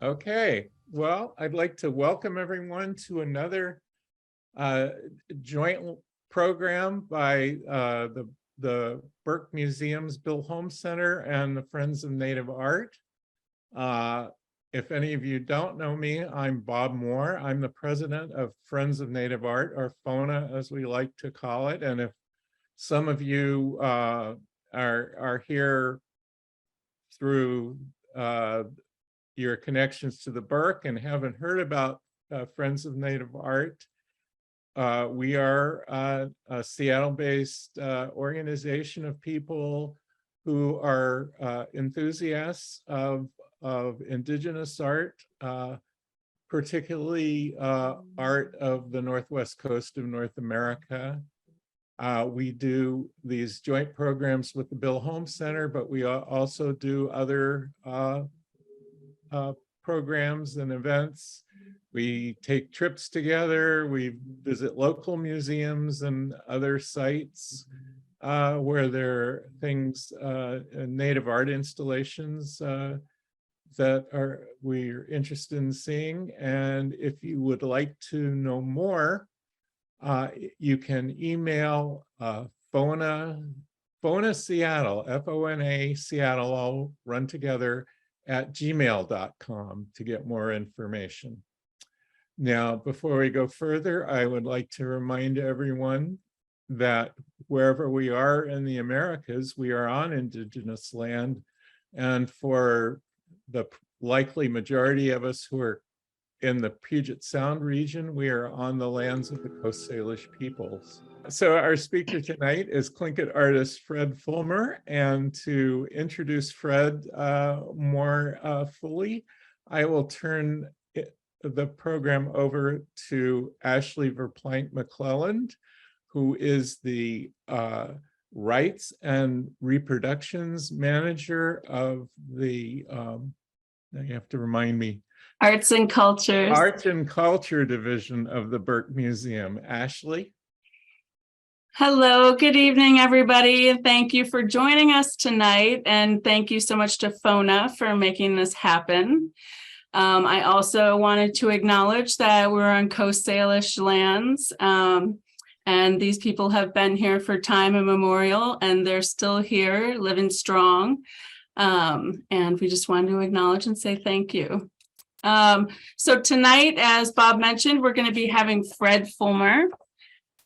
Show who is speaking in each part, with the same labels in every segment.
Speaker 1: Okay, well, I'd like to welcome everyone to another joint program by the Burke Museum's Bill Holm Center and the Friends of Native Art. If any of you don't know me, I'm Bob Moore. I'm the president of Friends of Native Art, or FONA as we like to call it. And if some of you are here through your connections to the Burke and haven't heard about Friends of Native Art, we are a Seattle-based organization of people who are enthusiasts of Indigenous art, particularly art of the Northwest coast of North America. We do these joint programs with the Bill Holm Center, but we also do other programs and events. We take trips together, we visit local museums and other sites where there are things, native art installations that we're interested in seeing. And if you would like to know more, you can email FONA Seattle, F-O-N-A Seattle, all run together, at gmail.com to get more information. Now, before we go further, I would like to remind everyone that wherever we are in the Americas, we are on Indigenous land. And for the likely majority of us who are in the Puget Sound region, we are on the lands of the Coast Salish peoples. So our speaker tonight is Tlingit artist Fred Fulmer, and to introduce Fred more fully, I will turn the program over to Ashley Verplank McClelland, who is the Rights and Reproductions Manager of the, now you have to remind me,
Speaker 2: Arts and Cultures.
Speaker 1: Arts and Culture Division of the Burke Museum. Ashley?
Speaker 2: Hello, good evening, everybody. Thank you for joining us tonight, and thank you so much to FONA for making this happen. I also wanted to acknowledge that we're on Coast Salish lands, and these people have been here for time immemorial, and they're still here, living strong. And we just wanted to acknowledge and say thank you. So tonight, as Bob mentioned, we're going to be having Fred Fulmer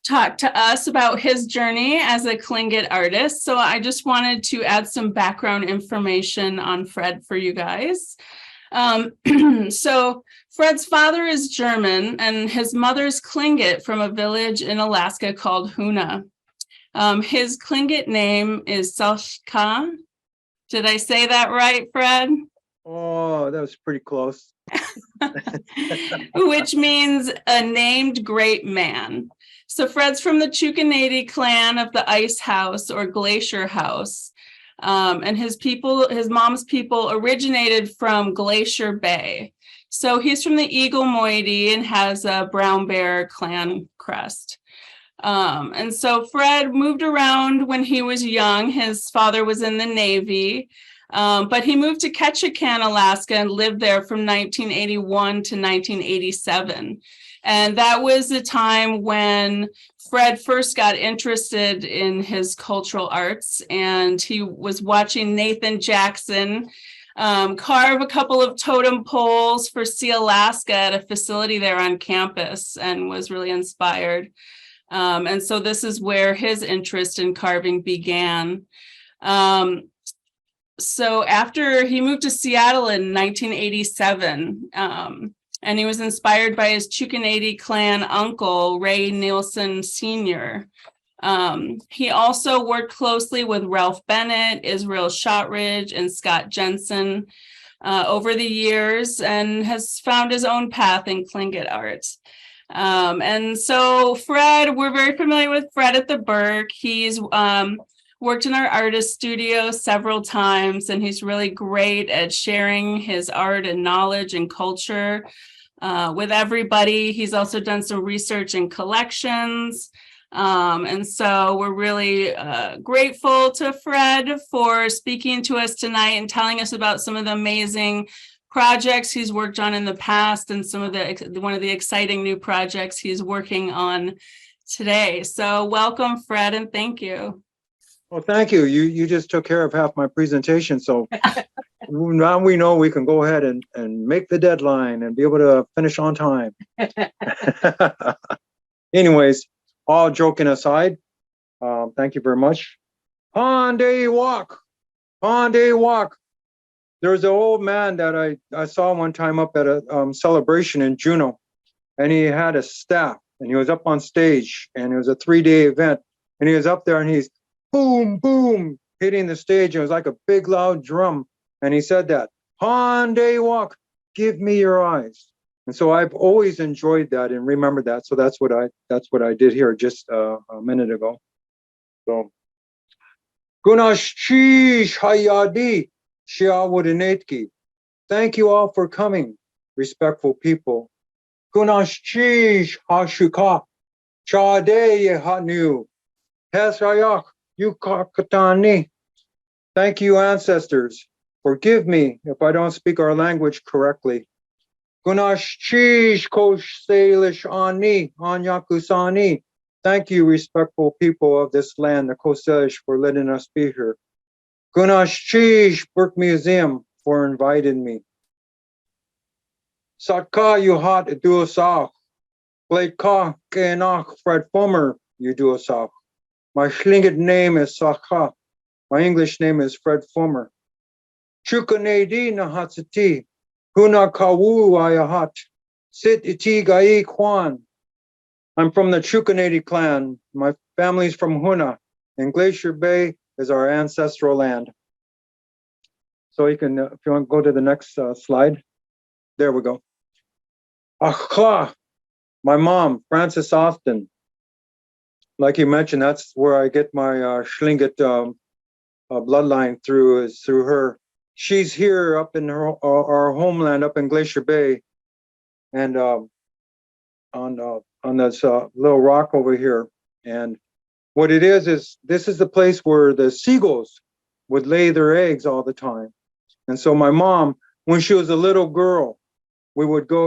Speaker 2: talk to us about his journey as a Tlingit artist. So I just wanted to add some background information on Fred for you guys. So Fred's father is German and his mother's Tlingit from a village in Alaska called Hoona. His Tlingit name is Salshka. Did I say that right, Fred?
Speaker 3: Oh, that was pretty close.
Speaker 2: Which means a named great man. So Fred's from the Chukanady clan of the Ice House or Glacier House. And his mom's people originated from Glacier Bay. So he's from the Eagle Moiety and has a brown bear clan crest. And so Fred moved around when he was young. His father was in the Navy, but he moved to Ketchikan, Alaska, and lived there from 1981 to 1987. And that was the time when Fred first got interested in his cultural arts, and he was watching Nathan Jackson carve a couple of totem poles for Sea Alaska at a facility there on campus, and was really inspired. And so this is where his interest in carving began. So after he moved to Seattle in 1987, and he was inspired by his Chukanady clan uncle, Ray Nielsen Sr. He also worked closely with Ralph Bennett, Israel Shotridge, and Scott Jensen over the years, and has found his own path in Tlingit art. And so Fred, we're very familiar with Fred at the Burke. He's worked in our artist studio several times, and he's really great at sharing his art and knowledge and culture with everybody. He's also done some research in collections. And so we're really grateful to Fred for speaking to us tonight and telling us about some of the amazing projects he's worked on in the past and some of one of the exciting new projects he's working on today. So welcome, Fred, and thank you.
Speaker 3: Well, thank you. You just took care of half my presentation. So now we know we can go ahead and make the deadline and be able to finish on time. Anyways, all joking aside, thank you very much. On day walk. There's an old man that I saw one time up at a celebration in Juneau, and he had a staff, and he was up on stage, and it was a 3-day event, and he was up there, and he's boom, boom, hitting the stage. It was like a big, loud drum, and he said that, "On day walk, give me your eyes." And so I've always enjoyed that and remembered that. So that's what I did here just a minute ago. So, Gunash Chish Hayadi. Thank you all for coming, respectful people. Gunash Chish Hashuka. Chade Hanu. Hesayak Yukakatani. Thank you, ancestors. Forgive me if I don't speak our language correctly. Gunash Chish Kosh Salish Ani Anyakusani. Thank you, respectful people of this land, the Koselish, for letting us be here. Gunash Chish Burke Museum for inviting me. Satka Yuhat Duosach. Blake Kenach Fred Fulmer Uduosach. My Tlingit name is Sakha. My English name is Fred Fulmer. Chukanedi Nahatsati. Huna Kawu Ayahat. Sit Iti Gai Kwan. I'm from the Chukanedi clan. My family's from Huna, and Glacier Bay is our ancestral land. So you can, if you want to go to the next slide. There we go. Akhla, my mom, Frances Austin. Like you mentioned, that's where I get my Tlingit bloodline through her. She's here up in our homeland up in Glacier Bay, and on this little rock over here. And what it is this is the place where the seagulls would lay their eggs all the time. And so my mom, when she was a little girl,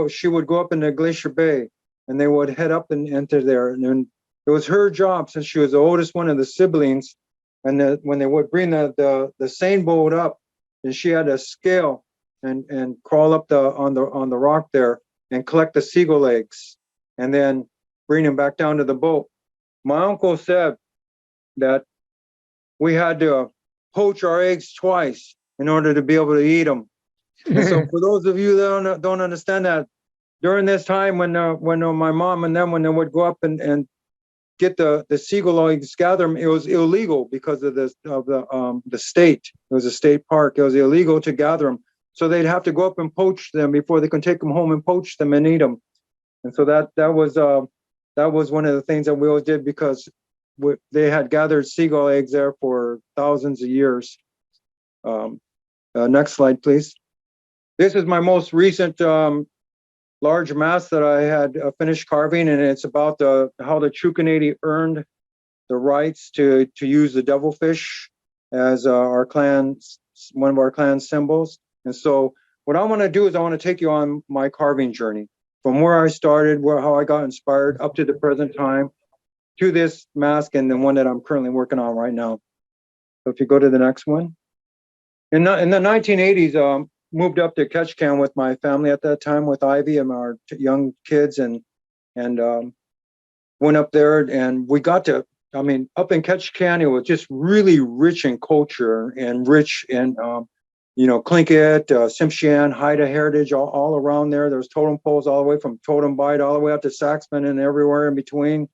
Speaker 3: she would go up into Glacier Bay, and they would head up and enter there. And then it was her job, since she was the oldest one of the siblings, and when they would bring the seine boat up, and she had to scale and crawl up on the rock there and collect the seagull eggs, and then bring them back down to the boat. My uncle said that we had to poach our eggs twice in order to be able to eat them. And so for those of you that don't understand that, during this time when my mom and them, when they would go up and get the seagull eggs, gather them, it was illegal because of the state. It was a state park. It was illegal to gather them. So they'd have to go up and poach them before they can take them home and poach them and eat them. And so that was one of the things that we always did, because they had gathered seagull eggs there for thousands of years. Next slide, please. This is my most recent large mask that I had finished carving, and it's about how the Chukanedi earned the rights to use the devilfish as one of our clan symbols. And so what I want to do is I want to take you on my carving journey from where I started, how I got inspired up to the present time, to this mask and the one that I'm currently working on right now. So if you go to the next one. In the 1980s, moved up to Ketchikan with my family at that time, with Ivy and our young kids, and went up there, and we got to, up in Ketchikan, it was just really rich in culture and rich in, Tlingit, Tsimshian, Haida heritage all around there. There's totem poles all the way from Totem Bight all the way up to Saxman and everywhere in between.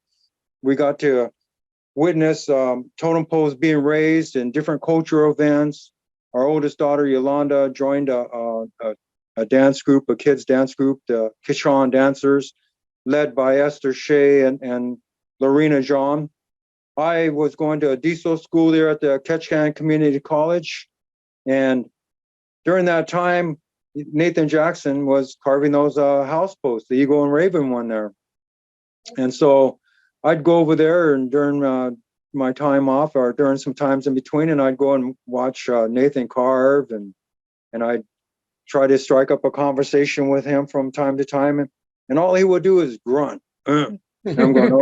Speaker 3: We got to witness totem poles being raised in different cultural events. Our oldest daughter, Yolanda, joined a dance group, a kids dance group, the Kishan Dancers, led by Esther Shea and Lorena John. I was going to a diesel school there at the Ketchikan Community College. And during that time, Nathan Jackson was carving those house posts, the Eagle and Raven one there. And so I'd go over there, and during my time off, or during some times in between, and I'd go and watch Nathan carve, and I'd try to strike up a conversation with him from time to time, and all he would do is grunt. And I'm going,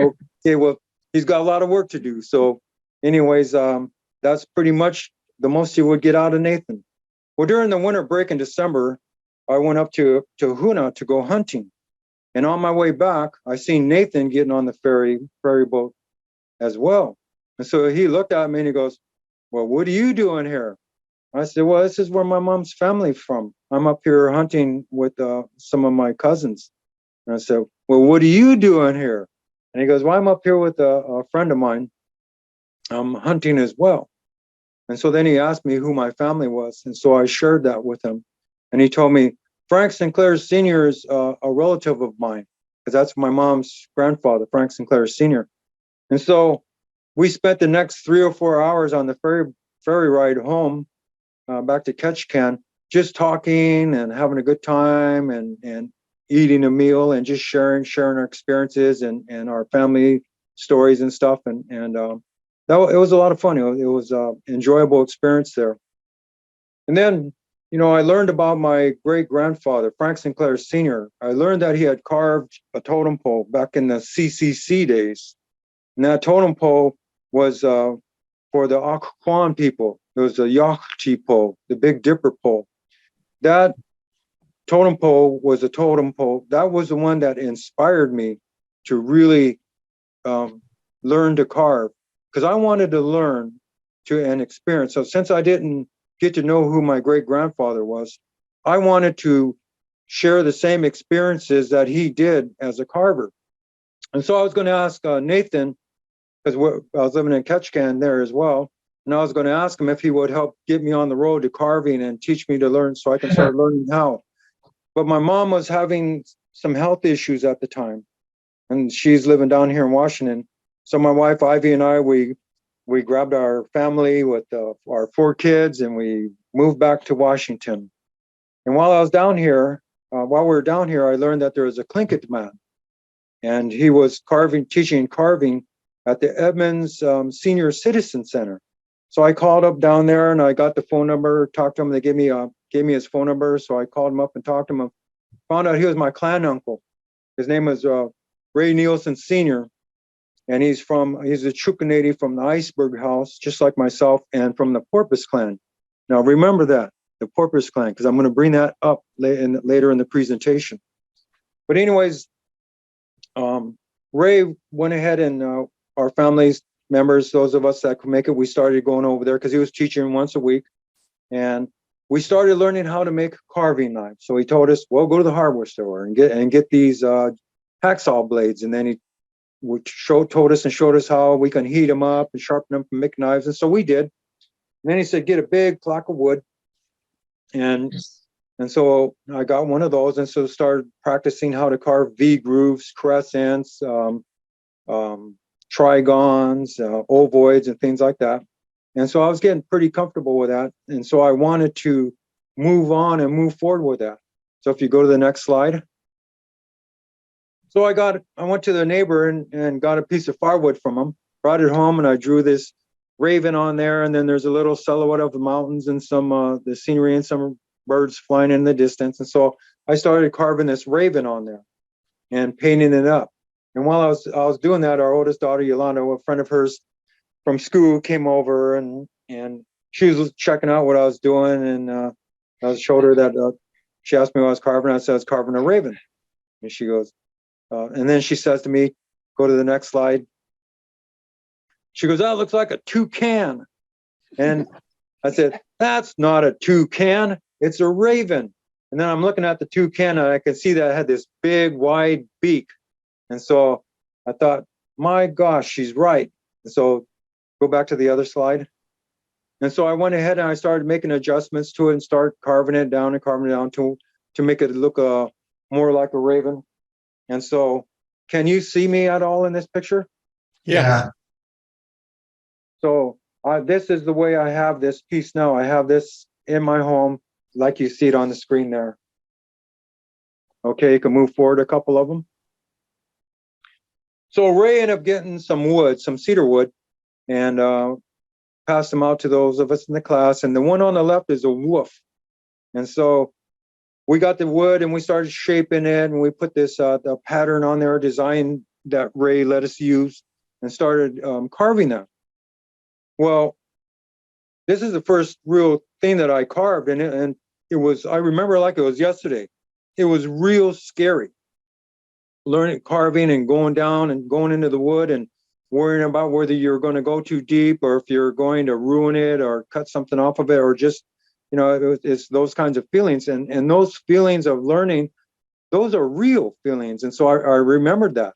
Speaker 3: okay, well, he's got a lot of work to do. So anyways, that's pretty much the most he would get out of Nathan. Well, during the winter break in December, I went up to Huna to go hunting. And on my way back, I seen Nathan getting on the ferry boat as well. And so he looked at me and he goes, well, what are you doing here? I said, well, this is where my mom's family's from. I'm up here hunting with some of my cousins. And I said, well, what are you doing here? And he goes, well, I'm up here with a friend of mine. I'm hunting as well. And so then he asked me who my family was. And so I shared that with him. And he told me, Frank Sinclair Sr. is a relative of mine, because that's my mom's grandfather, Frank Sinclair Sr. And so we spent the next 3 or 4 hours on the ferry ride home back to Ketchikan, just talking and having a good time and eating a meal and just sharing our experiences and our family stories and stuff. And it was a lot of fun. It was an enjoyable experience there. And then, I learned about my great grandfather, Frank Sinclair Sr. I learned that he had carved a totem pole back in the CCC days. And that totem pole was for the Occoquan people. It was the Yachty pole, the Big Dipper pole. That totem pole was a totem pole. That was the one that inspired me to really learn to carve, because I wanted to learn and experience. So since I didn't get to know who my great grandfather was, I wanted to share the same experiences that he did as a carver. And so I was going to ask Nathan, because I was living in Ketchikan there as well, and I was going to ask him if he would help get me on the road to carving and teach me to learn so I can start learning how. But my mom was having some health issues at the time, and she's living down here in Washington. So my wife Ivy and I, we grabbed our family with our 4 kids, and we moved back to Washington. And while I was down here, I learned that there was a Tlingit man, and he was teaching carving at the Edmonds Senior Citizen Center. So I called up down there, and I got the phone number, talked to him. They gave me his phone number, so I called him up and talked to him. Found out he was my clan uncle. His name was Ray Nielsen Sr., and he's a Chukanady from the Iceberg House, just like myself, and from the Porpoise clan. Now remember that, the Porpoise clan, because I'm going to bring that up later in the presentation. But anyways, Ray went ahead, and our family's members, those of us that could make it, we started going over there because he was teaching once a week. And we started learning how to make carving knives. So he told us, well, go to the hardware store and get these hacksaw blades. And then he told us how we can heat them up and sharpen them and make knives. And so we did. And then he said, get a big block of wood. And so I got one of those, and so started practicing how to carve V grooves, crescents, trigons, ovoids, and things like that. And so I was getting pretty comfortable with that. And so I wanted to move on and move forward with that. So if you go to the next slide. So I went to the neighbor and got a piece of firewood from him, brought it home, and I drew this raven on there. And then there's a little silhouette of the mountains and some the scenery and some birds flying in the distance. And so I started carving this raven on there and painting it up. And while I was doing that, our oldest daughter, Yolanda, a friend of hers from school, came over and she was checking out what I was doing. And I showed her that she asked me what I was carving. I said I was carving a raven. And she goes, and then she says to me, go to the next slide. She goes, that looks like a toucan. And I said, that's not a toucan, it's a raven. And then I'm looking at the toucan, and I can see that it had this big, wide beak. And so I thought, my gosh, she's right. And so go back to the other slide. And so I went ahead and I started making adjustments to it and start carving it down to make it look more like a raven. And so, can you see me at all in this picture?
Speaker 1: Yeah.
Speaker 3: So this is the way I have this piece now. I have this in my home, like you see it on the screen there. Okay, you can move forward a couple of them. So Ray ended up getting some wood, some cedar wood, and passed them out to those of us in the class. And the one on the left is a wolf. And so we got the wood and we started shaping it, and we put this the pattern on there, design that Ray let us use, and started carving that. Well, this is the first real thing that I carved, and it was, I remember like it was yesterday. It was real scary, learning carving and going down and going into the wood and worrying about whether you're going to go too deep or if you're going to ruin it or cut something off of it, or just, you know, it's those kinds of feelings, and those feelings of learning, those are real feelings. And so I remembered that.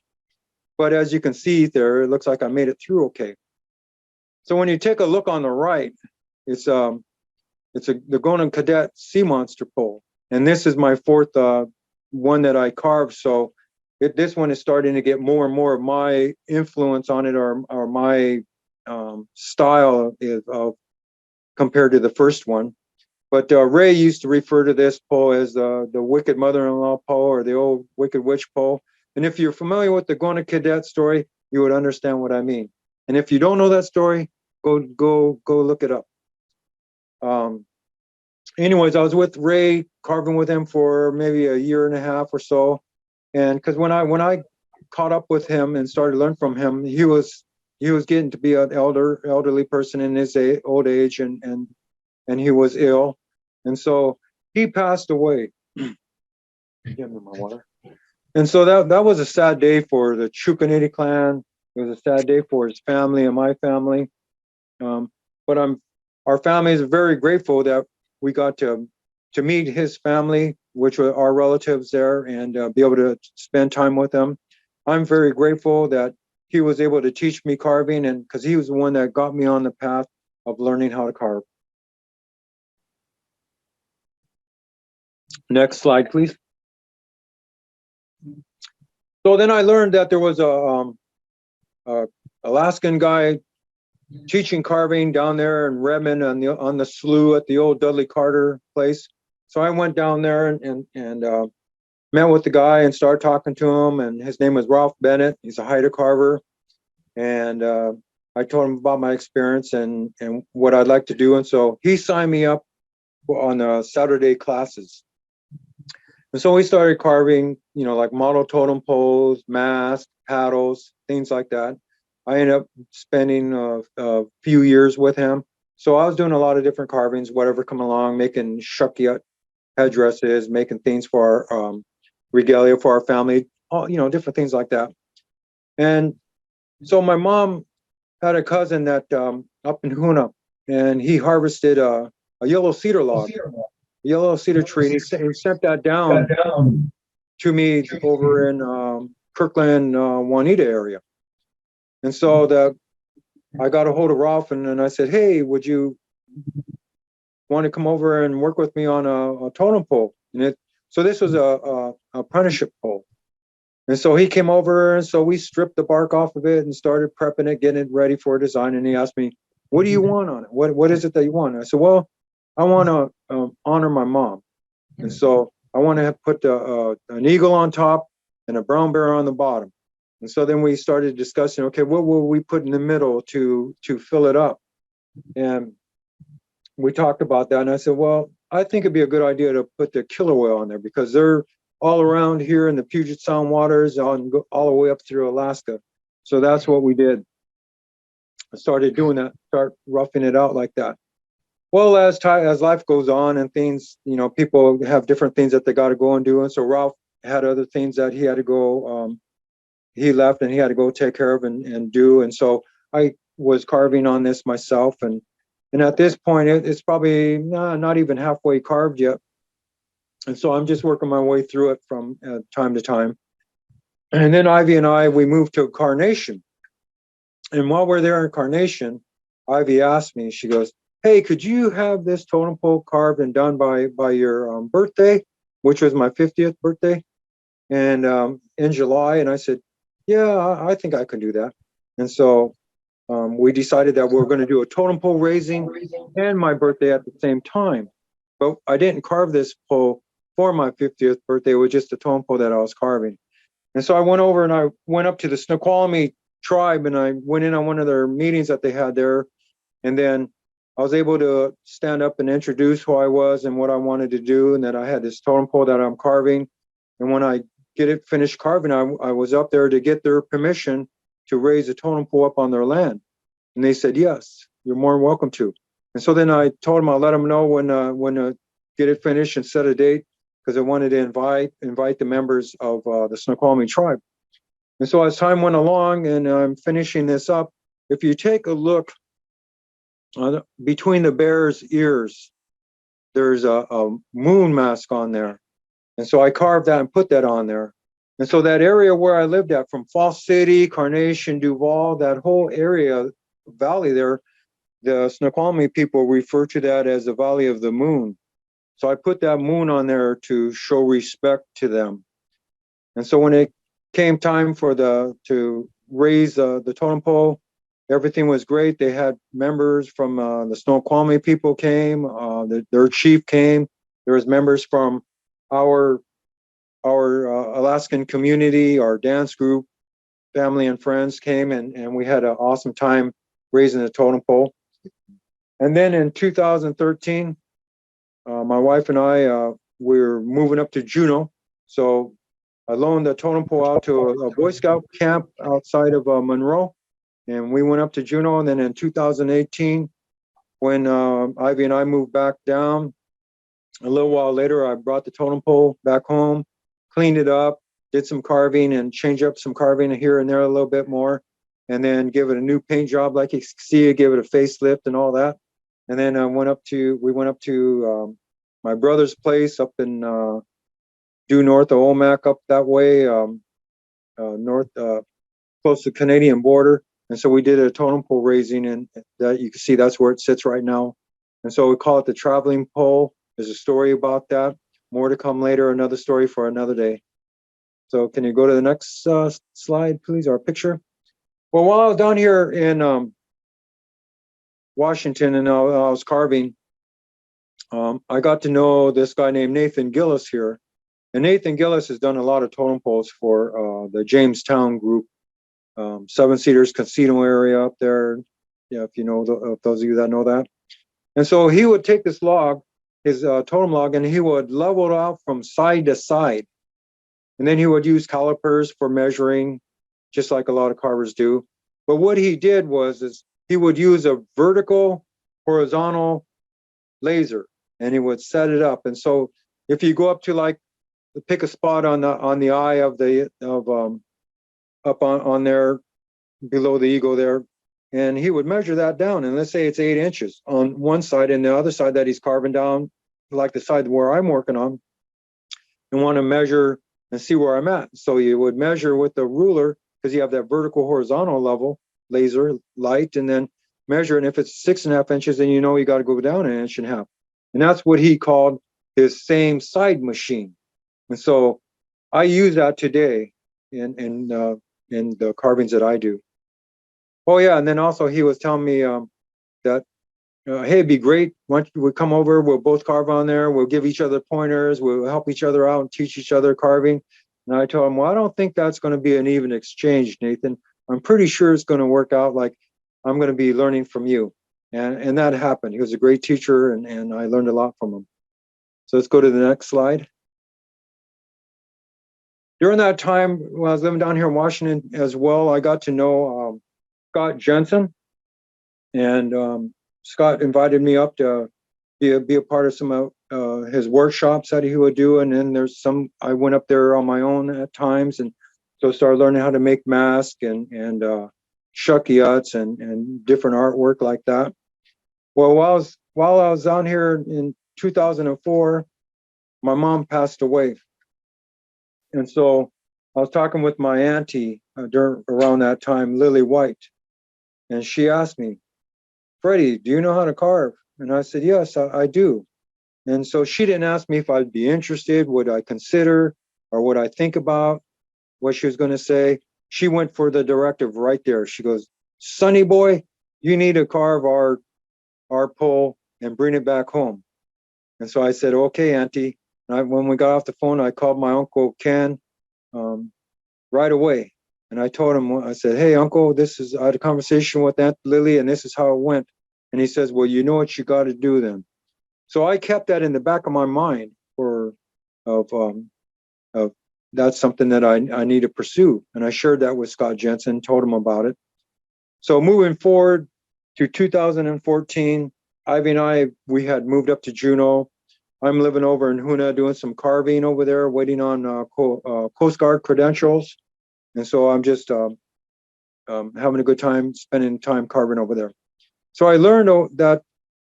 Speaker 3: But as you can see there, it looks like I made it through okay. So when you take a look on the right, it's the Gonan Cadet Sea Monster pole, and this is my fourth one that I carved. So this one is starting to get more and more of my influence on it, or my style of compared to the first one. But Ray used to refer to this pole as the Wicked Mother-in-Law pole, or the old Wicked Witch pole. And if you're familiar with the Gonan Cadet story, you would understand what I mean. And if you don't know that story, go look it up. Anyways, I was with Ray, carving with him for maybe a year and a half or so. And because when I caught up with him and started to learn from him, he was getting to be an elderly person in his old age, and he was ill, and so he passed away. Give me my water. And so that was a sad day for the Chukaniti clan. It was a sad day for his family and my family. But our family is very grateful that we got to meet his family, which were our relatives there, and be able to spend time with them. I'm very grateful that he was able to teach me carving, and because he was the one that got me on the path of learning how to carve. Next slide, please. So then I learned that there was a Alaskan guy teaching carving down there in Redmond on the slough at the old Dudley Carter place. So I went down there and met with the guy and started talking to him. And his name was Ralph Bennett. He's a Haida carver. And I told him about my experience and what I'd like to do. And so he signed me up on Saturday classes. And so we started carving, you know, like model totem poles, masks, paddles, things like that. I ended up spending a few years with him. So I was doing a lot of different carvings, whatever come along, making shukiyat headdresses, making things for our regalia for our family, all, you know, different things like that. And so my mom had a cousin that up in Huna, and he harvested a yellow cedar log, yellow cedar tree, and he sent that down to me over in Kirkland, Juanita area. And so I got a hold of Ralph, and I said, hey, would you want to come over and work with me on a totem pole? And so this was a apprenticeship pole. And so he came over, and so we stripped the bark off of it and started prepping it, getting it ready for design. And he asked me, what do you want on it? What is it that you want? And I said, well, I want to honor my mom. And so I want to put an eagle on top and a brown bear on the bottom. And so then we started discussing, okay, what will we put in the middle to fill it up? And we talked about that. And I said, well, I think it'd be a good idea to put the killer whale on there, because they're all around here in the Puget Sound waters, all the way up through Alaska. So that's what we did. I started doing that, start roughing it out like that. Well, as life goes on and things, you know, people have different things that they got to go and do. And so Ralph had other things that he had to go, he left and he had to go take care of and do. And so I was carving on this myself. And at this point, it's probably not even halfway carved yet. And so I'm just working my way through it from time to time. And then Ivy and we moved to Carnation. And while we're there in Carnation, Ivy asked me, she goes, hey, could you have this totem pole carved and done by your birthday, which was my 50th birthday, and in July? And I said, yeah, I think I can do that. And so we decided that we were going to do a totem pole raising and my birthday at the same time. But I didn't carve this pole for my 50th birthday. It was just a totem pole that I was carving. And so I went over and I went up to the Snoqualmie tribe, and I went in on one of their meetings that they had there. And then I was able to stand up and introduce who I was and what I wanted to do, and that I had this totem pole that I'm carving. And when I get it finished carving, I was up there to get their permission to raise a totem pole up on their land. And they said, yes, you're more than welcome to. And so then I told them I'll let them know when get it finished and set a date, because I wanted to invite the members of the Snoqualmie tribe. And so as time went along and I'm finishing this up, if you take a look between the bear's ears, there's a moon mask on there. And so I carved that and put that on there. And so that area where I lived at, from Falls City, Carnation, Duval, that whole area, valley there, the Snoqualmie people refer to that as the Valley of the Moon. So I put that moon on there to show respect to them. And so when it came time for to raise the totem pole, everything was great. They had members from the Snoqualmie people came, their chief came. There was members from our Alaskan community, our dance group, family and friends came, and we had an awesome time raising the totem pole. And then in 2013, my wife and I, we were moving up to Juneau. So I loaned the totem pole out to a Boy Scout camp outside of Monroe. And we went up to Juneau. And then in 2018, when Ivy and I moved back down, a little while later, I brought the totem pole back home, cleaned it up, did some carving and changed up some carving here and there a little bit more, and then give it a new paint job like you see, give it a facelift and all that. And then we went up to my brother's place up in due north of Omak, up that way, north, close to the Canadian border. And so we did a totem pole raising, and that you can see that's where it sits right now. And so we call it the traveling pole. There's a story about that. More to come later, another story for another day. So can you go to the next slide, please, our picture? Well, while I was down here in Washington and I was carving, I got to know this guy named Nathan Gillis here. And Nathan Gillis has done a lot of totem poles for the Jamestown group, Seven Cedars Casino area up there. Yeah, if you know, if those of you that know that. And so he would take this log, his totem log, and he would level it out from side to side. And then he would use calipers for measuring, just like a lot of carvers do. But what he did was he would use a vertical, horizontal laser, and he would set it up. And so if you go up to, like, pick a spot on the eye of up on there below the ego there, and he would measure that down. And let's say it's 8 inches on one side, and the other side that he's carving down, like the side where I'm working on, and want to measure and see where I'm at. So you would measure with the ruler, because you have that vertical horizontal level laser light, and then measure. And if it's 6.5 inches, then you know you got to go down 1.5 inches. And that's what he called his same side machine. And so I use that today in the carvings that I do. Oh yeah, and then also he was telling me that hey, it'd be great. Why don't you come over? We'll both carve on there. We'll give each other pointers. We'll help each other out and teach each other carving. And I told him, well, I don't think that's going to be an even exchange, Nathan. I'm pretty sure it's going to work out like I'm going to be learning from you. And that happened. He was a great teacher, and I learned a lot from him. So let's go to the next slide. During that time, when I was living down here in Washington as well, I got to know Scott Jensen. And Scott invited me up to be a part of some of his workshops that he would do. And then I went up there on my own at times, and so started learning how to make masks and shuckyuts and different artwork like that. Well, while I was down here in 2004, my mom passed away. And so I was talking with my auntie around that time, Lily White, and she asked me, Freddie, do you know how to carve? And I said, yes, I do. And so she didn't ask me if I'd be interested, would I consider, or would I think about what she was going to say. She went for the directive right there. She goes, Sonny boy, you need to carve our pole and bring it back home. And so I said, okay, auntie. And when we got off the phone, I called my uncle Ken right away. And I told him, I said, hey, uncle, I had a conversation with Aunt Lily, and this is how it went. And he says, well, you know what you got to do then. So I kept that in the back of my mind of that's something that I need to pursue. And I shared that with Scott Jensen, told him about it. So moving forward to 2014, Ivy and I, we had moved up to Juneau. I'm living over in Huna doing some carving over there, waiting on Coast Guard credentials. And so I'm just having a good time, spending time carving over there. So I learned that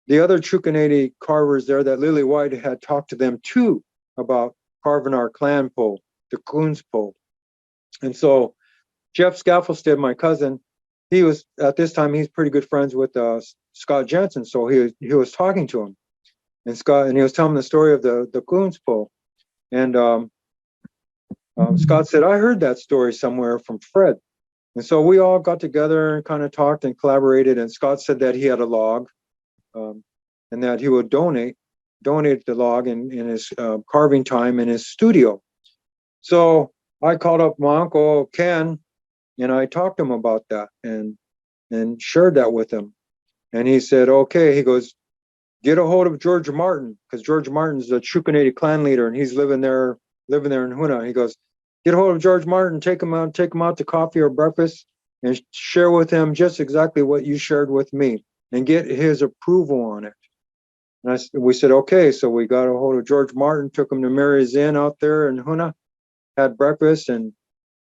Speaker 3: the other Chukanady carvers there, that Lily White had talked to them too about carving our clan pole, the Coons pole. And so Jeff Scaffelstead, my cousin, he was at this time, he's pretty good friends with Scott Jensen. So he was talking to him, and he was telling the story of the Coons pole. And Scott said, I heard that story somewhere from Fred. And so we all got together and kind of talked and collaborated. And Scott said that he had a log, and that he would donate the log in his carving time in his studio. So I called up my uncle Ken, and I talked to him about that and shared that with him. And he said, okay. He goes, get a hold of George Martin, because George Martin's the Chukanady clan leader, and he's living there in Huna. He goes, get a hold of George Martin, take him out to coffee or breakfast, and share with him just exactly what you shared with me, and get his approval on it. And we said, okay. So we got a hold of George Martin, took him to Mary's Inn out there in Huna, had breakfast, and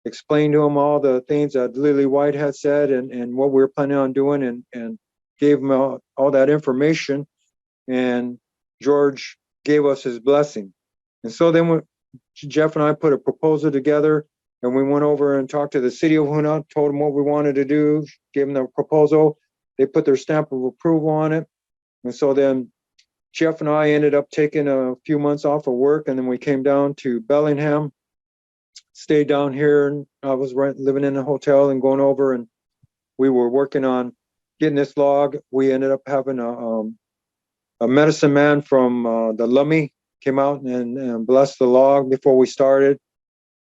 Speaker 3: explained to him all the things that Lily White had said and what we were planning on doing, and gave him all that information. And George gave us his blessing. And so then Jeff and I put a proposal together, and we went over and talked to the city of Huna, told them what we wanted to do, gave them the proposal. They put their stamp of approval on it. And so then Jeff and I ended up taking a few months off of work, and then we came down to Bellingham, stayed down here, and I was living in a hotel and going over, and we were working on getting this log. We ended up having a medicine man from the Lummi came out and blessed the log before we started.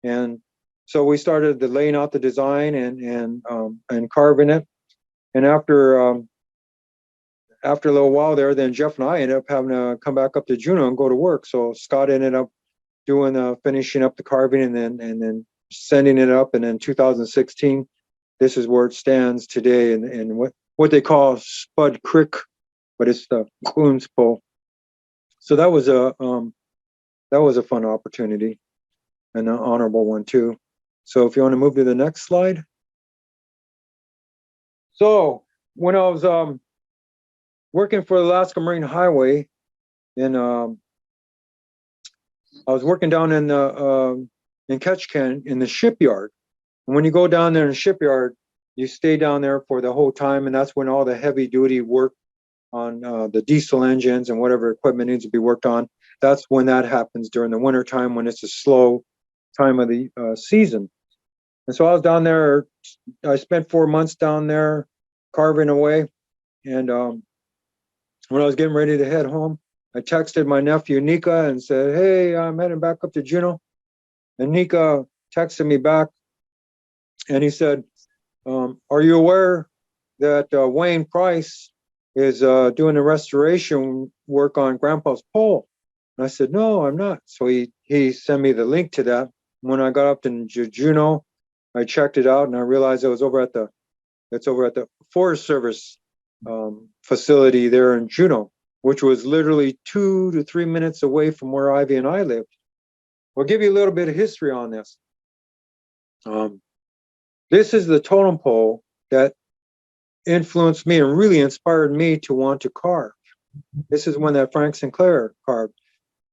Speaker 3: And so we started laying out the design and carving it. And after a little while there, then Jeff and I ended up having to come back up to Juneau and go to work. So Scott ended up doing finishing up the carving and then sending it up. And in 2016, this is where it stands today, and what they call Spud Creek, but it's the Coons pole. So that was a fun opportunity and an honorable one too. So if you want to move to the next slide. So when I was working for the Alaska Marine Highway, and I was working down in Ketchikan in the shipyard. And when you go down there in the shipyard, you stay down there for the whole time, and that's when all the heavy duty work on the diesel engines and whatever equipment needs to be worked on. That's when that happens during the winter time, when it's a slow time of the season. And so I was down there. I spent 4 months down there carving away. And when I was getting ready to head home, I texted my nephew Nika and said, hey, I'm heading back up to Juneau. And Nika texted me back, and he said, are you aware that Wayne Price is doing the restoration work on Grandpa's pole? And I said, no, I'm not. So he sent me the link to that. When I got up to Juneau, I checked it out, and I realized it was over at the Forest Service facility there in Juneau, which was literally 2 to 3 minutes away from where Ivy and I lived. I'll give you a little bit of history on this. This is the totem pole that influenced me and really inspired me to want to carve. This is one that Frank Sinclair carved.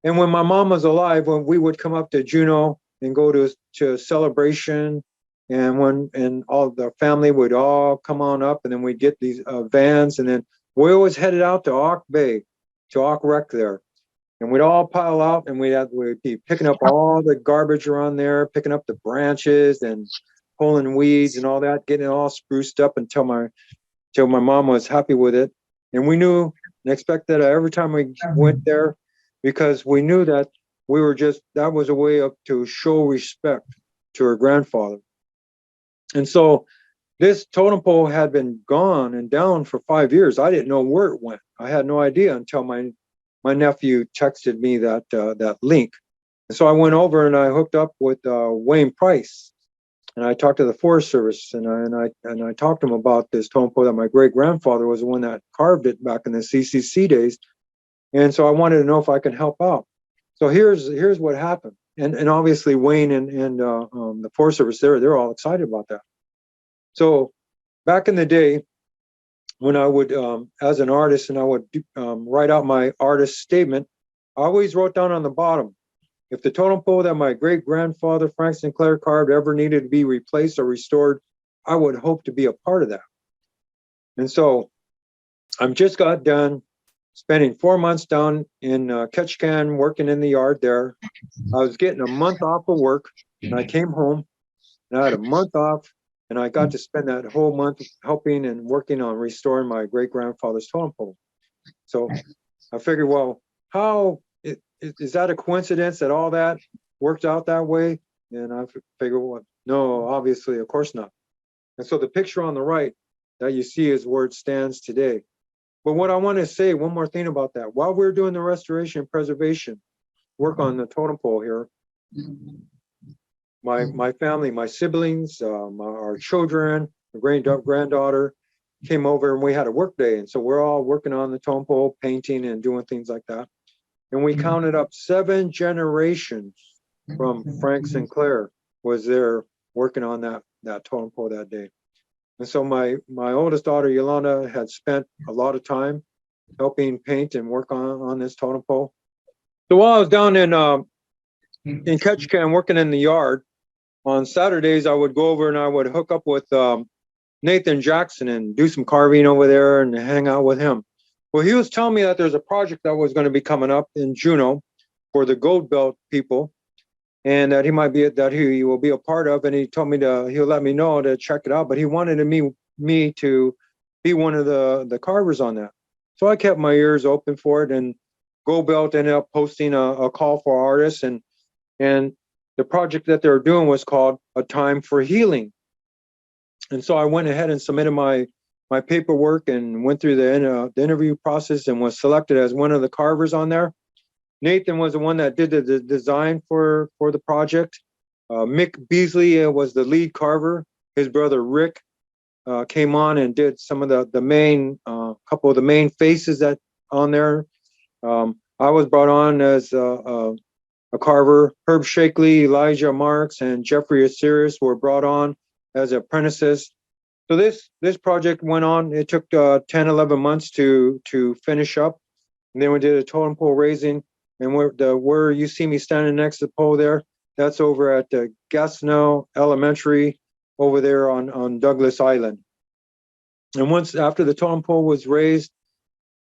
Speaker 3: And when my mom was alive, when we would come up to Juneau and go to a celebration, and all the family would all come on up, and then we'd get these vans, and then we always headed out to Auk Bay, to Auk Wreck there. And we'd all pile out, and we'd be picking up all the garbage around there, picking up the branches and pulling weeds and all that, getting it all spruced up until my mom was happy with it. And we knew and expected that every time we went there, because we knew that that was a way up to show respect to her grandfather. And so this totem pole had been gone and down for 5 years. I didn't know where it went. I had no idea until my nephew texted me that link. And so I went over and I hooked up with Wayne Price, and I talked to the Forest Service, and I talked to him about this totem pole that my great grandfather was the one that carved it back in the CCC days. And so I wanted to know if I could help out. So here's what happened. And obviously Wayne and the Forest Service, they're all excited about that. So back in the day, when I would, as an artist, and I would write out my artist statement, I always wrote down on the bottom, if the totem pole that my great grandfather Frank Sinclair carved ever needed to be replaced or restored, I would hope to be a part of that. And so I just got done spending 4 months down in Ketchikan working in the yard there. I was getting a month off of work, and I came home and I had a month off, and I got to spend that whole month helping and working on restoring my great grandfather's totem pole. So I figured, well, how is that a coincidence that all that worked out that way? And I figured, well, no, obviously, of course not. And so the picture on the right that you see is where it stands today. But what I want to say, one more thing about that, while we're doing the restoration and preservation work on the totem pole here, my family, my siblings, our children, my granddaughter came over, and we had a work day. And so we're all working on the totem pole, painting and doing things like that. And we counted up 7 generations from Frank Sinclair was there working on that totem pole that day. And so my oldest daughter, Yolanda, had spent a lot of time helping paint and work on this totem pole. So while I was down in Ketchikan working in the yard, on Saturdays, I would go over and I would hook up with Nathan Jackson and do some carving over there and hang out with him. Well, he was telling me that there's a project that was going to be coming up in Juneau for the Gold Belt people, and that he will be a part of. And he told me he'll let me know to check it out. But he wanted me to be one of the carvers on that. So I kept my ears open for it, and Gold Belt ended up posting a call for artists, and the project that they were doing was called A Time for Healing. And so I went ahead and submitted my paperwork and went through the interview process and was selected as one of the carvers on there. Nathan was the one that did the design for the project. Mick Beasley was the lead carver. His brother Rick came on and did some of the main, couple of the main faces that on there. I was brought on as a carver. Herb Shakely, Elijah Marks, and Jeffrey Osiris were brought on as apprentices. So this project went on. It took 10, 11 months to finish up. And then we did a totem pole raising. And where you see me standing next to the pole there, that's over at Gastineau Elementary over there on Douglas Island. And once after the totem pole was raised,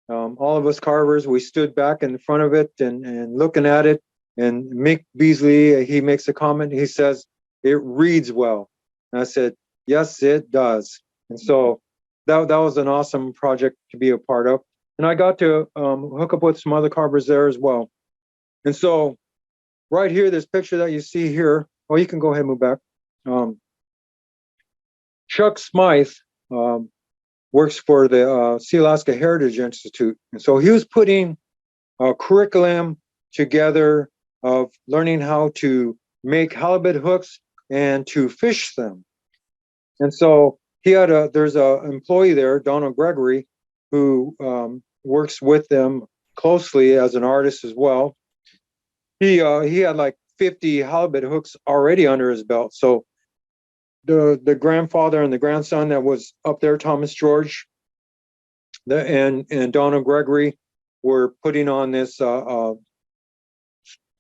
Speaker 3: all of us carvers, we stood back in front of it and looking at it. And Mick Beasley, he makes a comment. He says, "It reads well." And I said, "Yes, it does." And so that was an awesome project to be a part of. And I got to hook up with some other carvers there as well. And so right here, this picture that you see here, oh, you can go ahead and move back. Chuck Smythe works for the Sealaska Heritage Institute. And so he was putting a curriculum together of learning how to make halibut hooks and to fish them. And so there's an employee there, Donald Gregory, who works with them closely as an artist as well. He had like 50 halibut hooks already under his belt. So the grandfather and the grandson that was up there, Thomas George, and Donald Gregory, were putting on this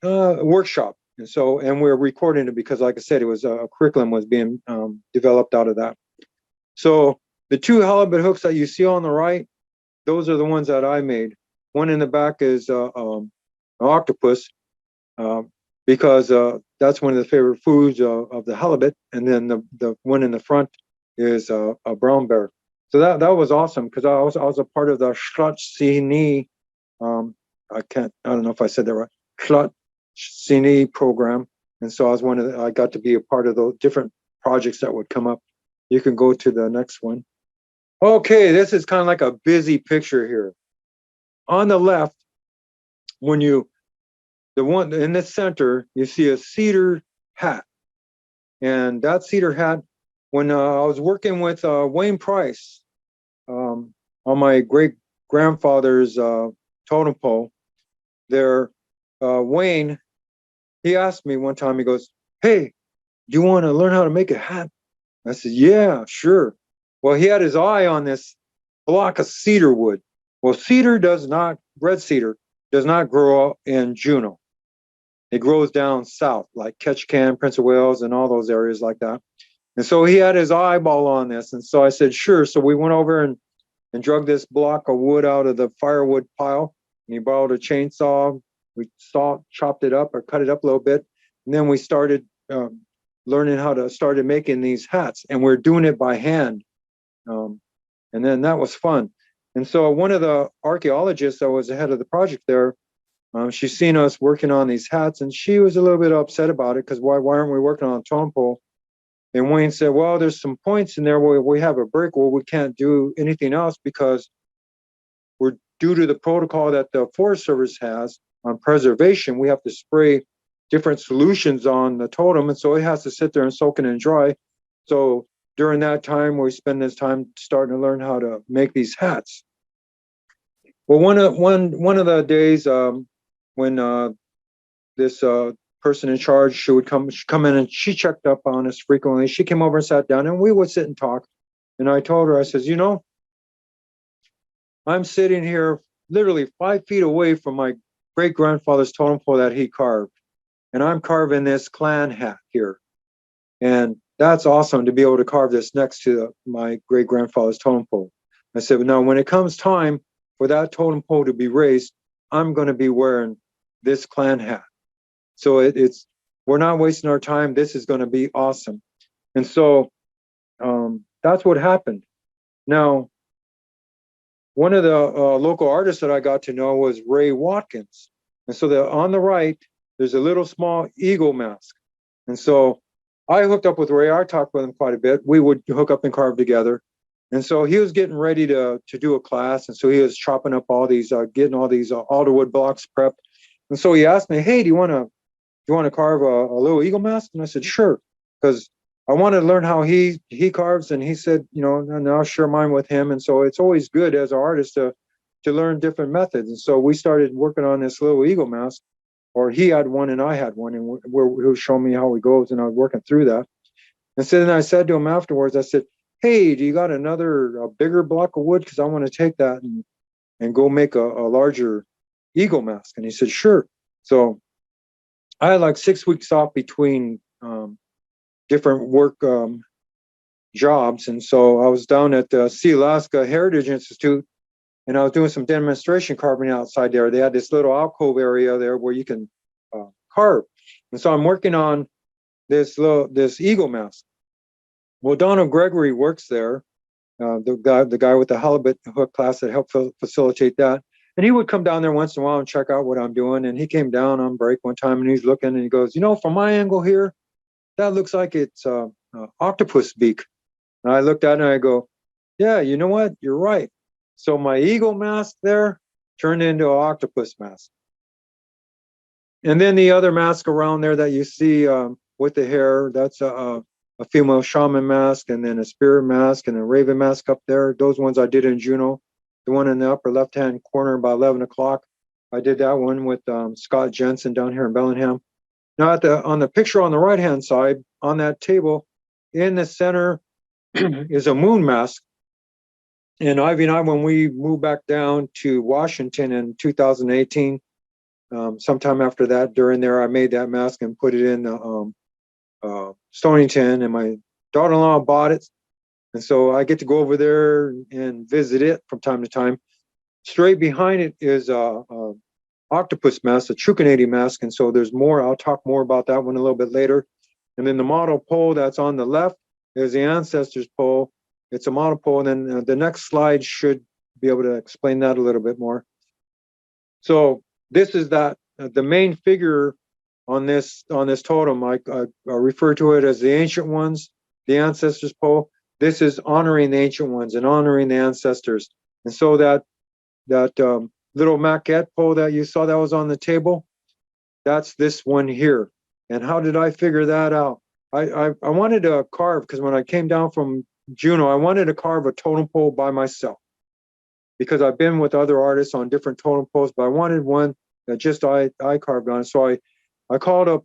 Speaker 3: workshop. And we're recording it because, like I said, it was a curriculum was being developed out of that. So the 2 halibut hooks that you see on the right, those are the ones that I made. One in the back is an octopus, because that's one of the favorite foods of the halibut. And then the one in the front is a brown bear. So that was awesome because I was a part of the Shlotsini, I don't know if I said that right, Shlotsini program. And so I got to be a part of those different projects that would come up You can go to the next one. Okay, this is kind of like a busy picture here. On the left, the one in the center, you see a cedar hat. And that cedar hat, when I was working with Wayne Price on my great grandfather's totem pole, Wayne, he asked me one time, he goes, "Hey, do you want to learn how to make a hat?" I said, "Yeah, sure." Well, he had his eye on this block of cedar wood. Well, red cedar does not grow in Juneau. It grows down south, like Ketchikan, Prince of Wales, and all those areas like that. And so he had his eyeball on this. And so I said, sure. So we went over and drug this block of wood out of the firewood pile. And he borrowed a chainsaw. We chopped it up or cut it up a little bit. And then we started learning how to started making these hats. And we're doing it by hand. And then that was fun. And so one of the archaeologists that was the head of the project there, she's seen us working on these hats, and she was a little bit upset about it because why aren't we working on a totem pole? And Wayne said, well, there's some points in there where we have a break where we can't do anything else because we're due to the protocol that the Forest Service has on preservation. We have to spray different solutions on the totem, and so it has to sit there and soak it and dry. So during that time, we spend this time starting to learn how to make these hats. Well, one of the days when this person in charge, she'd come in and she checked up on us frequently. She came over and sat down and we would sit and talk. And I told her, I says, you know, I'm sitting here literally 5 feet away from my great grandfather's totem pole that he carved. And I'm carving this clan hat here. And that's awesome to be able to carve this next to my great grandfather's totem pole. I said, now when it comes time for that totem pole to be raised, I'm going to be wearing this clan hat. So we're not wasting our time. This is going to be awesome. And so that's what happened. Now, one of the local artists that I got to know was Ray Watkins. And so on the right, there's a little small eagle mask. And so I hooked up with Ray. I talked with him quite a bit. We would hook up and carve together. And so he was getting ready to do a class. And so he was chopping up all these, getting all these alderwood blocks prepped. And so he asked me, hey, do you want to carve a little eagle mask? And I said, sure, because I wanted to learn how he carves. And he said, you know, and I'll share mine with him. And so it's always good as an artist to learn different methods. And so we started working on this little eagle mask, or he had one and I had one, and he was showing me how it goes, and I was working through that. And so then I said to him afterwards, I said, hey, do you got a bigger block of wood? Because I want to take that and go make a larger eagle mask. And he said, sure. So I had like 6 weeks off between different work jobs. And so I was down at the Sea Alaska Heritage Institute, and I was doing some demonstration carving outside there. They had this little alcove area there where you can carve. And so I'm working on this eagle mask. Well, Donald Gregory works there, the guy with the halibut hook class that helped facilitate that. And he would come down there once in a while and check out what I'm doing. And he came down on break one time and he's looking and he goes, you know, from my angle here, that looks like it's octopus beak. And I looked at it and I go, yeah, you know what? You're right. So my eagle mask there turned into an octopus mask. And then the other mask around there that you see with the hair, that's a female shaman mask, and then a spirit mask and a raven mask up there. Those ones I did in Juneau. The one in the upper left-hand corner by 11 o'clock, I did that one with Scott Jensen down here in Bellingham. Now on the picture on the right-hand side, on that table, in the center is a moon mask. And Ivy and I, when we moved back down to Washington in 2018, sometime after that, during there, I made that mask and put it in Stonington, and my daughter-in-law bought it. And so I get to go over there and visit it from time to time. Straight behind it is a octopus mask, a Chukanady mask. And so there's more. I'll talk more about that one a little bit later. And then the model pole that's on the left is the ancestors pole. It's a model pole. And then the next slide should be able to explain that a little bit more. So this is the main figure on this totem. I refer to it as the ancient ones, the ancestors pole. this is honoring the ancient ones and honoring the ancestors. And so that little maquette pole that you saw that was on the table, that's this one here. And how did I figure that out? I wanted to carve, because when I came down from Juneau, I wanted to carve a totem pole by myself, because I've been with other artists on different totem poles, but I wanted one that just I carved on. So I called up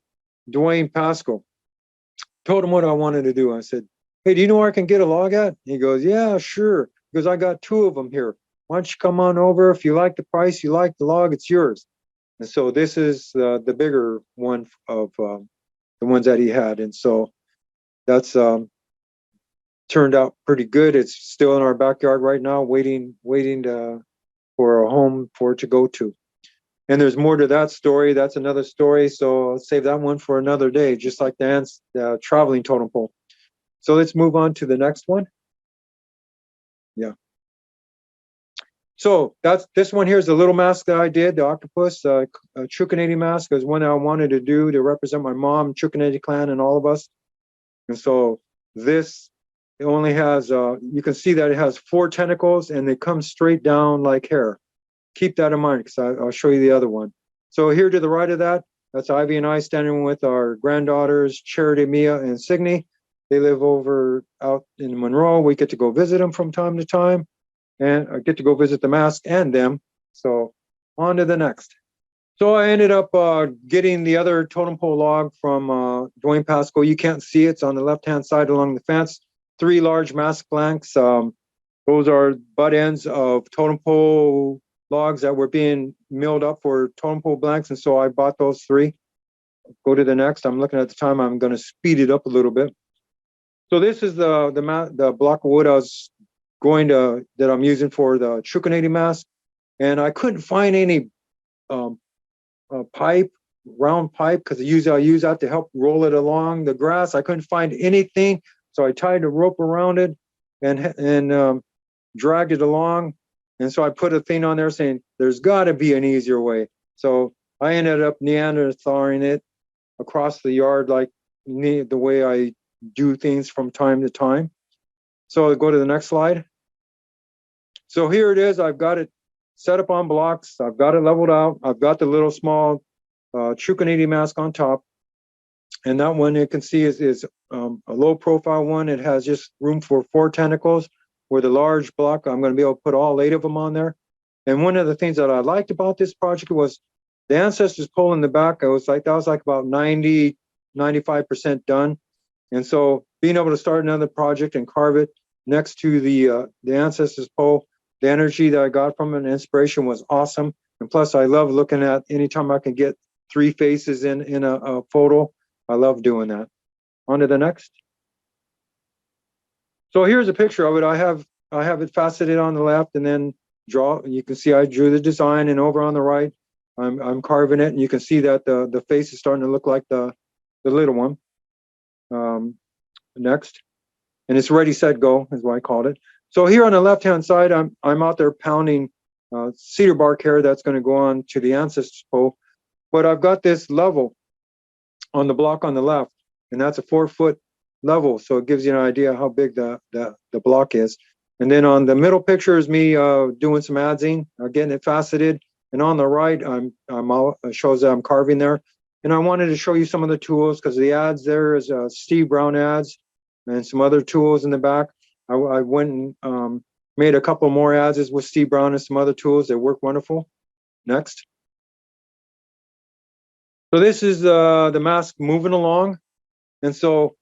Speaker 3: Dwayne Pascal, told him what I wanted to do. I said, hey, do you know where I can get a log at? He goes, yeah, sure. Because I got 2 of them here. Why don't you come on over? If you like the price, you like the log, it's yours. And so this is the bigger one of the ones that he had. And so that's turned out pretty good. It's still in our backyard right now, waiting for a home for it to go to. And there's more to that story. That's another story. So I'll save that one for another day, just like the traveling totem pole. So let's move on to the next one. Yeah. So this one here is the little mask that I did, the octopus, Chukanady mask is one I wanted to do to represent my mom, Chukanady clan, and all of us. And so this, it only has, you can see that it has 4 tentacles and they come straight down like hair. Keep that in mind, because I'll show you the other one. So here to the right of that, that's Ivy and I standing with our granddaughters, Charity, Mia, and Signe. They live over out in Monroe. We get to go visit them from time to time, and I get to go visit the mask and them. So on to the next. So I ended up getting the other totem pole log from Dwayne Pascal. You can't see it. It's on the left-hand side along the fence. 3 large mask blanks. Those are butt ends of totem pole logs that were being milled up for totem pole blanks. And so I bought those 3. Go to the next. I'm looking at the time. I'm going to speed it up a little bit. So this is the block of wood that I'm using for the Chukanady mask. And I couldn't find any round pipe, because I use that to help roll it along the grass. I couldn't find anything. So I tied a rope around it and dragged it along. And so I put a thing on there saying, there's got to be an easier way. So I ended up Neanderthaling it across the yard, like the way I do things from time to time. So I'll go to the next slide. So here it is. I've got it set up on blocks. I've got it leveled out. I've got the little small Chukanady mask on top. And that one you can see is a low profile one. It has just room for 4 tentacles. With a large block, I'm going to be able to put all 8 of them on there. And one of the things that I liked about this project was the ancestors pole in the back. That was like about 95% done. And so being able to start another project and carve it next to the ancestors pole, the energy that I got from it and inspiration was awesome. And plus, I love looking at anytime I can get 3 faces in a photo. I love doing that. On to the next. So here's a picture of it. I have it faceted on the left, and then you can see I drew the design, and over on the right, I'm carving it, and you can see that the face is starting to look like the little one. Next. And it's ready, set, go is what I called it. So here on the left-hand side, I'm out there pounding cedar bark hair that's going to go on to the ancestors pole. But I've got this level on the block on the left, and that's a 4-foot level. So it gives you an idea how big the block is. And then on the middle picture is me doing some adzing, getting it faceted. And on the right, shows that I'm carving there. And I wanted to show you some of the tools, because the ads there is Steve Brown ads and some other tools in the back. I went and made a couple more ads with Steve Brown and some other tools that work wonderful. Next. So this is the mask moving along. And so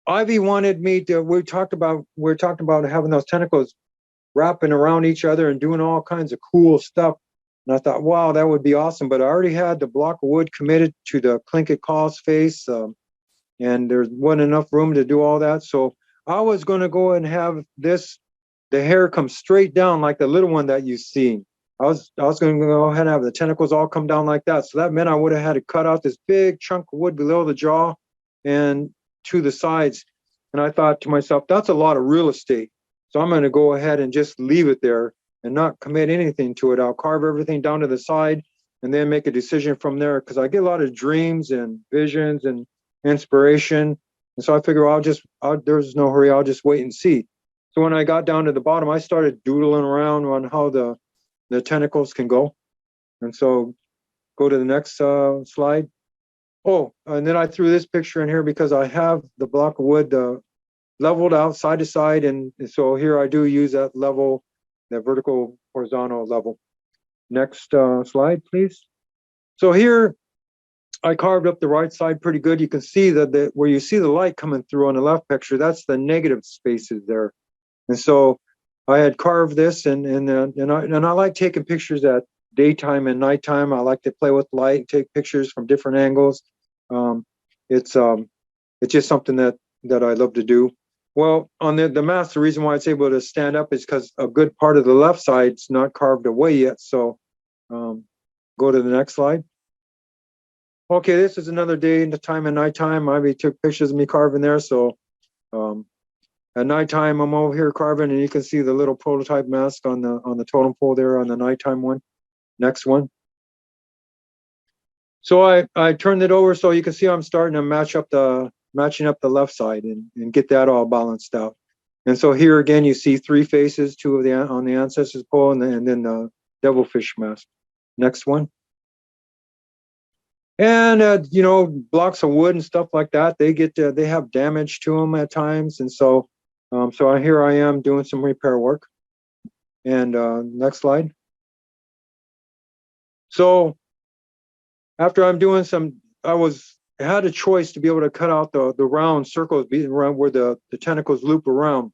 Speaker 3: Ivy wanted me to, we're talking about having those tentacles wrapping around each other and doing all kinds of cool stuff. And I thought, wow, that would be awesome. But I already had the block of wood committed to the Tlingit Call's face, and there wasn't enough room to do all that. So I was going to go and have the hair come straight down like the little one that you've seen. I was going to go ahead and have the tentacles all come down like that. So that meant I would have had to cut out this big chunk of wood below the jaw and to the sides. And I thought to myself, that's a lot of real estate. So I'm going to go ahead and just leave it there and not commit anything to it. I'll carve everything down to the side and then make a decision from there, because I get a lot of dreams and visions and inspiration. And so I figure there's no hurry, I'll just wait and see. So when I got down to the bottom, I started doodling around on how the tentacles can go. And so go to the next slide. Oh, and then I threw this picture in here because I have the block of wood leveled out side to side. And so here I do use that level, that vertical horizontal level. Next slide, please. So here I carved up the right side pretty good. You can see that where you see the light coming through on the left picture, that's the negative spaces there. And so I had carved this, and I like taking pictures at daytime and nighttime. I like to play with light, take pictures from different angles. It's just something that I love to do. Well, on the mask, the reason why it's able to stand up is because a good part of the left side's not carved away yet. So go to the next slide. Okay, this is another day in the time and nighttime. I took pictures of me carving there. So at nighttime, I'm over here carving, and you can see the little prototype mask on the totem pole there on the nighttime one. Next one. So I turned it over so you can see I'm starting to matching up the left side and get that all balanced out. And so here again, you see three faces, two of on the ancestors pole, and then the devilfish mask. Next one. And you know, blocks of wood and stuff like that, they have damage to them at times, and so here I am doing some repair work. And next slide. So after I'm doing I had a choice to be able to cut out the round circles around where the tentacles loop around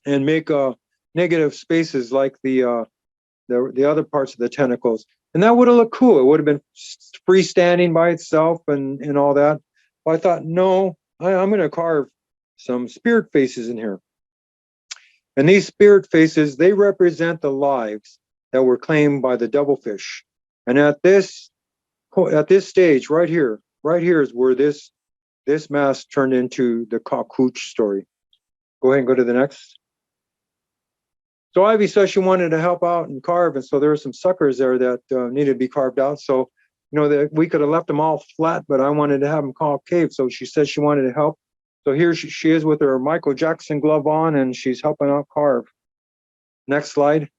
Speaker 3: and make negative spaces like the other parts of the tentacles. And that would have looked cool. It would have been freestanding by itself and all that. But I thought, no, I'm going to carve some spirit faces in here. And these spirit faces, they represent the lives that were claimed by the devilfish. And at this stage right here is where this mask turned into the Cockooch story. Go ahead and go to the next. So Ivy says she wanted to help out and carve, and so there were some suckers there that needed to be carved out. So, you know, we could have left them all flat, but I wanted to have them concave. So she said she wanted to help. So here she is with her Michael Jackson glove on, and she's helping out carve. Next slide.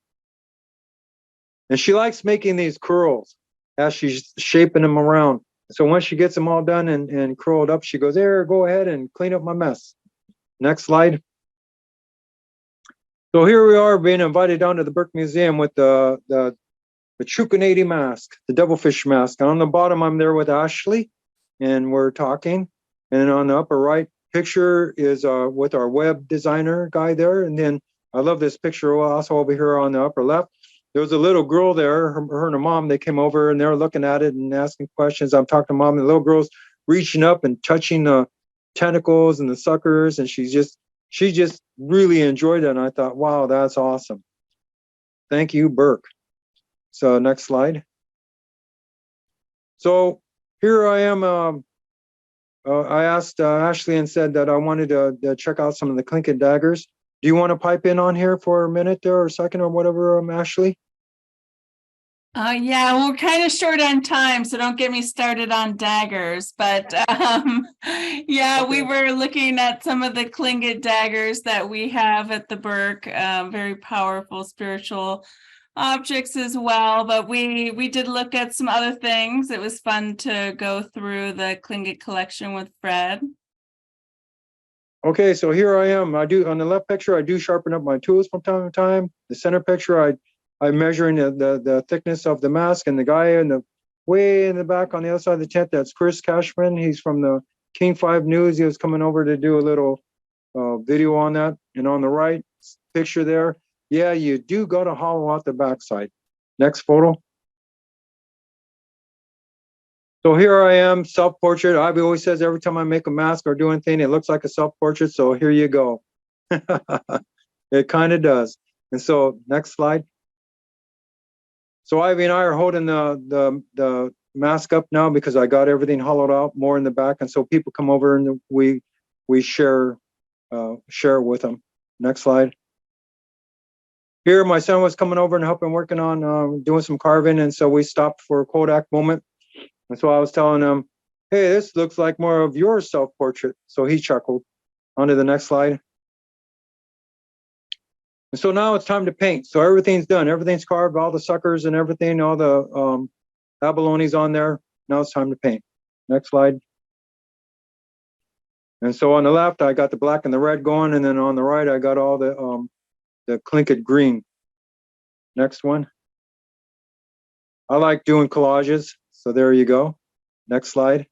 Speaker 3: And she likes making these curls as she's shaping them around. So once she gets them all done and curled up, she goes, there, go ahead and clean up my mess. Next slide. So here we are being invited down to the Burke Museum with the Chukanady mask, the devilfish mask. And on the bottom, I'm there with Ashley, and we're talking. And on the upper right picture is with our web designer guy there. And then I love this picture also over here on the upper left. There was a little girl there, her and her mom, they came over and they were looking at it and asking questions. I'm talking to mom, and the little girl's reaching up and touching the tentacles and the suckers, and she just really enjoyed it. And I thought, wow, that's awesome. Thank you, Burke. So next slide. So here I am. I asked Ashley and said that I wanted to check out some of the Tlingit daggers. Do you want to pipe in on here for a minute there or a second or whatever, Ashley?
Speaker 2: Yeah, we're kind of short on time, so don't get me started on daggers. But yeah,
Speaker 3: Okay.
Speaker 2: we were looking at some of the Tlingit daggers that we have at the Burke, very powerful spiritual objects as well. But we did look at some other things. It was fun to go through the Tlingit collection with Fred.
Speaker 3: Okay, so here I am. On the left picture, I do sharpen up my tools from time to time. The center picture, I'm measuring the thickness of the mask, and the guy way in the back on the other side of the tent, that's Chris Cashman. He's from the King 5 News. He was coming over to do a little video on that. And on the right picture there, yeah, you do got to hollow out the backside. Next photo. So here I am, self-portrait. Ivy always says every time I make a mask or do anything, it looks like a self-portrait. So here you go. It kind of does. And so next slide. So Ivy and I are holding the mask up now because I got everything hollowed out more in the back. And so people come over and we share with them. Next slide. Here, my son was coming over and helping working on doing some carving. And so we stopped for a Kodak moment. And so I was telling him, hey, this looks like more of your self-portrait. So he chuckled. On to the next slide. And so now it's time to paint. So everything's done. Everything's carved, all the suckers and everything, all the abalone's on there. Now it's time to paint. Next slide. And so on the left, I got the black and the red going, and then on the right, I got all the Tlingit green. Next one. I like doing collages, so there you go. Next slide.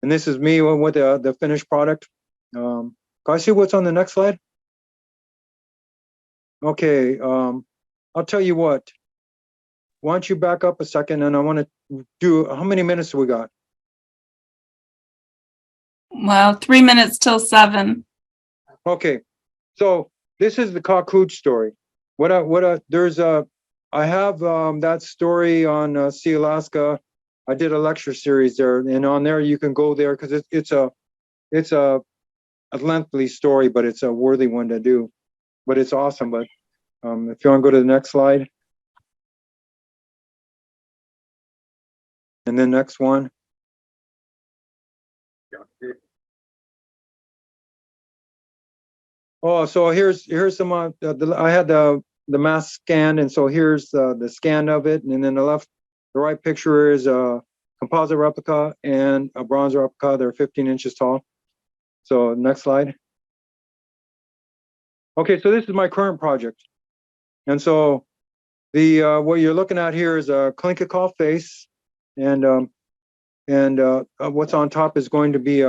Speaker 3: And this is me with the finished product. Can I see what's on the next slide? Okay, I'll tell you what. Why don't you back up a second, and I want to do, how many minutes do we got?
Speaker 2: Well, 3 minutes till 7.
Speaker 3: Okay, so this is the Cockooch story. I have that story on Sea Alaska. I did a lecture series there, and on there you can go there because it's a lengthy story, but it's a worthy one to do. But it's awesome. But if you want to go to the next slide, and then next one. Oh, so here's some. I had the mask scanned, and so here's the scan of it, and then the right picture is a composite replica and a bronze replica. They're 15 inches tall. So next slide. Okay, so this is my current project, and so the what you're looking at here is a Tlingit face, and what's on top is going to be a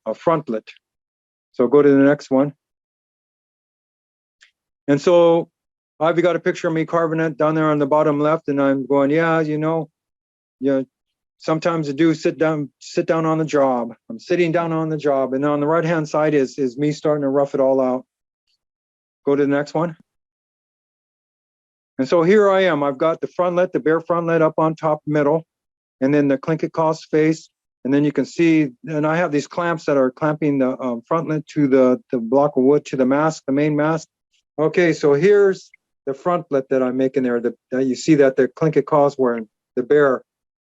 Speaker 3: frontlet. So go to the next one. And so I've got a picture of me carving it down there on the bottom left, and I'm going, yeah, sometimes I do sit down on the job. I'm sitting down on the job, and on the right hand side is me starting to rough it all out. Go to the next one. And so here I am. I've got the frontlet, the bare frontlet up on top middle, and then the Tlingit face. And then you can see, and I have these clamps that are clamping the frontlet to the block of wood to the mask, the main mask. Okay, so here's the frontlet that I'm making there. That you see that the Tlingit wearing, the bear.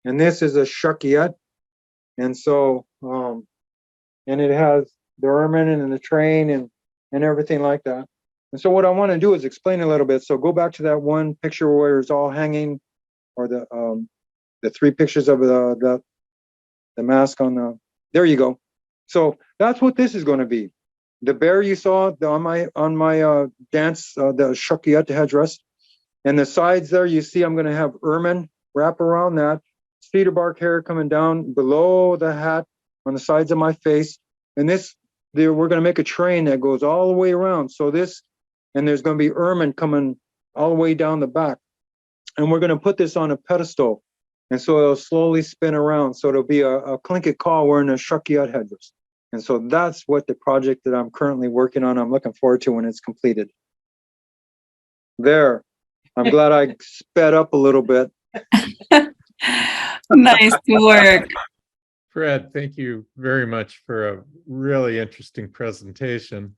Speaker 3: And this is a shukiat. And so, and it has the ermine and the train and everything like that. And so what I want to do is explain a little bit. So go back to that one picture where it's all hanging, or the 3 pictures of the mask on the, there you go. So that's what this is going to be. The bear you saw on my dance, the shukiat headdress, and the sides there, you see I'm going to have ermine wrap around that, cedar bark hair coming down below the hat on the sides of my face. And we're going to make a train that goes all the way around. So and there's going to be ermine coming all the way down the back. And we're going to put this on a pedestal. And so it'll slowly spin around. So it'll be a Tlingit call wearing a shukiat headdress. And so that's what the project that I'm currently working on, I'm looking forward to when it's completed. There. I'm glad I sped up a little bit.
Speaker 2: Nice work.
Speaker 1: Fred, thank you very much for a really interesting presentation.